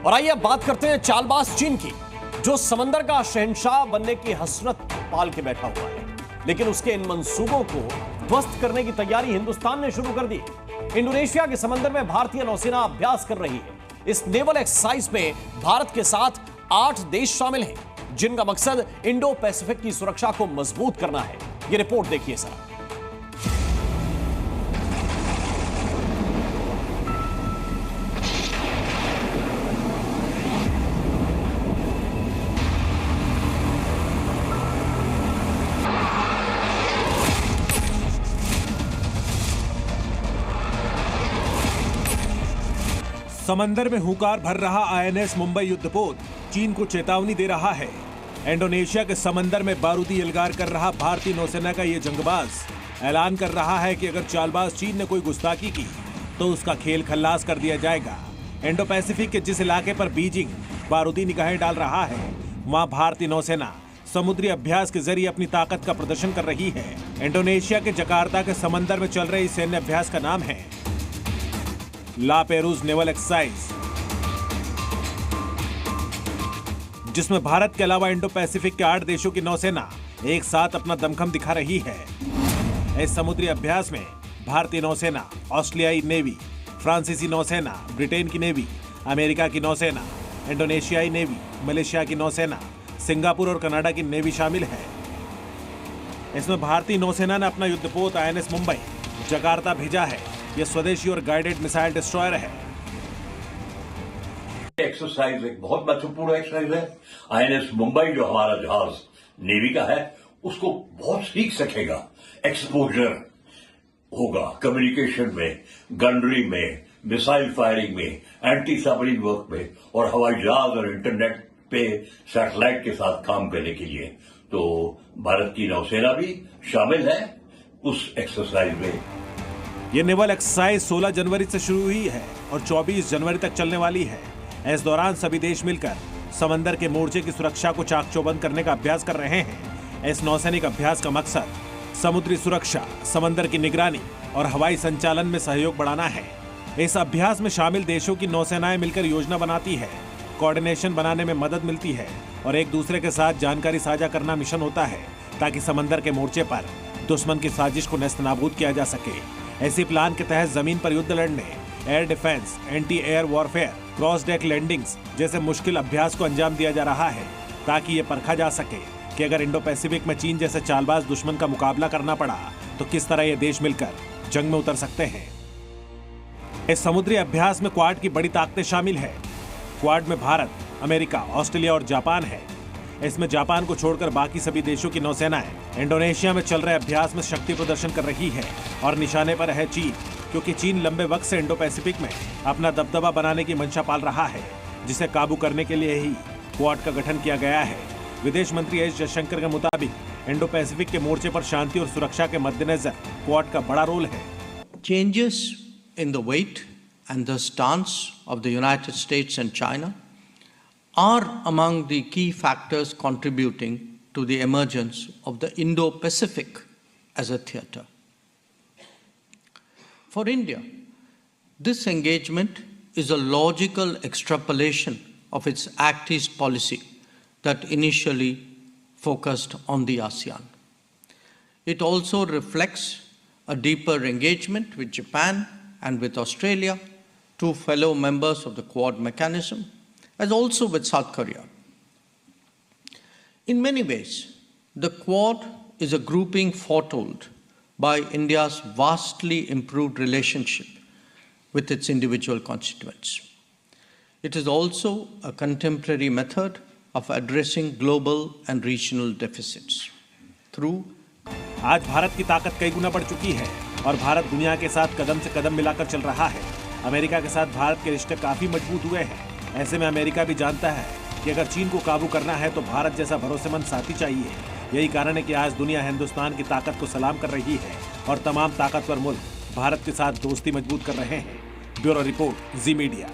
और आइए अब बात करते हैं चालबाज चीन की, जो समंदर का शहंशाह बनने की हसरत पाल के बैठा हुआ है, लेकिन उसके इन मंसूबों को ध्वस्त करने की तैयारी हिंदुस्तान ने शुरू कर दी। इंडोनेशिया के समंदर में भारतीय नौसेना अभ्यास कर रही है। इस नेवल एक्सरसाइज में भारत के साथ 8 देश शामिल हैं, जिनका मकसद इंडो पैसिफिक की सुरक्षा को मजबूत करना है। यह रिपोर्ट देखिए जरा। समंदर में हुंकार भर रहा आईएनएस मुंबई युद्धपोत चीन को चेतावनी दे रहा है। इंडोनेशिया के समंदर में बारूदी यलगार कर रहा भारतीय नौसेना का ये जंगबाज ऐलान कर रहा है कि अगर चालबाज चीन ने कोई गुस्ताखी की तो उसका खेल खल्लास कर दिया जाएगा। इंडो पैसिफिक के जिस इलाके पर बीजिंग बारूदी निगाहें डाल रहा है, वहां भारतीय नौसेना समुद्री अभ्यास के जरिए अपनी ताकत का प्रदर्शन कर रही है। इंडोनेशिया के जकार्ता के समंदर में चल रहे सैन्य अभ्यास का नाम है ला पेरूज नेवल एक्सरसाइज, जिसमें भारत के अलावा इंडो पैसिफिक के 8 देशों की नौसेना एक साथ अपना दमखम दिखा रही है। इस समुद्री अभ्यास में भारतीय नौसेना, ऑस्ट्रेलियाई नेवी, फ्रांसीसी नौसेना, ब्रिटेन की नेवी, अमेरिका की नौसेना, इंडोनेशियाई नेवी, मलेशिया की नौसेना, सिंगापुर और कनाडा की नेवी शामिल है। इसमें भारतीय नौसेना ने अपना युद्धपोत आईएनएस मुंबई जकार्ता भेजा है। यह स्वदेशी और गाइडेड मिसाइल डिस्ट्रॉयर है। एक्सरसाइज एक बहुत महत्वपूर्ण एक्सरसाइज है। आईएनएस मुंबई जो हमारा जहाज नेवी का है, उसको बहुत सीख सकेगा। एक्सपोजर होगा कम्युनिकेशन में, गनरी में, मिसाइल फायरिंग में, एंटी सबमरीन वर्क में और हवाई जहाज और इंटरनेट पे सैटेलाइट के साथ काम करने के लिए। तो भारत की नौसेना भी शामिल है उस एक्सरसाइज में। ये नेवल एक्सरसाइज 16 जनवरी से शुरू हुई है और 24 जनवरी तक चलने वाली है। इस दौरान सभी देश मिलकर समंदर के मोर्चे की सुरक्षा को चाक चौबंद करने का अभ्यास कर रहे हैं। इस नौसैनिक अभ्यास का मकसद समुद्री सुरक्षा, समंदर की निगरानी और हवाई संचालन में सहयोग बढ़ाना है। इस अभ्यास में शामिल देशों की नौसेनाएं मिलकर योजना बनाती है, कोऑर्डिनेशन बनाने में मदद मिलती है और एक दूसरे के साथ जानकारी साझा करना मिशन होता है, ताकि समंदर के मोर्चे पर दुश्मन की साजिश को नेस्तनाबूद किया जा सके। ऐसे प्लान के तहत जमीन पर युद्ध लड़ने, air defence, anti air warfare, cross deck landings जैसे मुश्किल अभ्यास को अंजाम दिया जा रहा है, ताकि ये परखा जा सके कि अगर इंडो पैसिफिक में चीन जैसे चालबाज दुश्मन का मुकाबला करना पड़ा तो किस तरह ये देश मिलकर जंग में उतर सकते हैं। इस समुद्री अभ्यास में क्वाड की बड़ी ताकतें शामिल है। क्वाड में भारत, अमेरिका, ऑस्ट्रेलिया और जापान है। इसमें जापान को छोड़कर बाकी सभी देशों की नौसेनाएं इंडोनेशिया में चल रहे अभ्यास में शक्ति प्रदर्शन कर रही है और निशाने पर है चीन, क्योंकि चीन लंबे वक्त से इंडो पैसिफिक में अपना दबदबा बनाने की मंशा पाल रहा है, जिसे काबू करने के लिए ही क्वाड का गठन किया गया है। विदेश मंत्री एस जयशंकर के मुताबिक इंडो पैसिफिक के मोर्चे पर शांति और सुरक्षा के मद्देनजर क्वाड का बड़ा रोल है। Changes in the weight and the stance of the United States and China are among the key factors contributing to the emergence of the Indo-Pacific as a theater. For India, this engagement is a logical extrapolation of its Act East policy that initially focused on the ASEAN. It also reflects a deeper engagement with Japan and with Australia, 2 fellow members of the Quad mechanism, as also with South Korea. In many ways, the Quad is a grouping foretold by India's vastly improved relationship with its individual constituents. It is also a contemporary method of addressing global and regional deficits through आज भारत की ताकत कई गुना बढ़ चुकी है और भारत दुनिया के साथ कदम से कदम मिलाकर चल रहा है। अमेरिका के साथ भारत के रिश्ते काफी मजबूत हुए हैं। ऐसे में अमेरिका भी जानता है कि अगर चीन को काबू करना है तो भारत जैसा भरोसेमंद साथी चाहिए। यही कारण है कि आज दुनिया हिंदुस्तान की ताकत को सलाम कर रही है और तमाम ताकतवर मुल्क भारत के साथ दोस्ती मजबूत कर रहे हैं। ब्यूरो रिपोर्ट, जी मीडिया।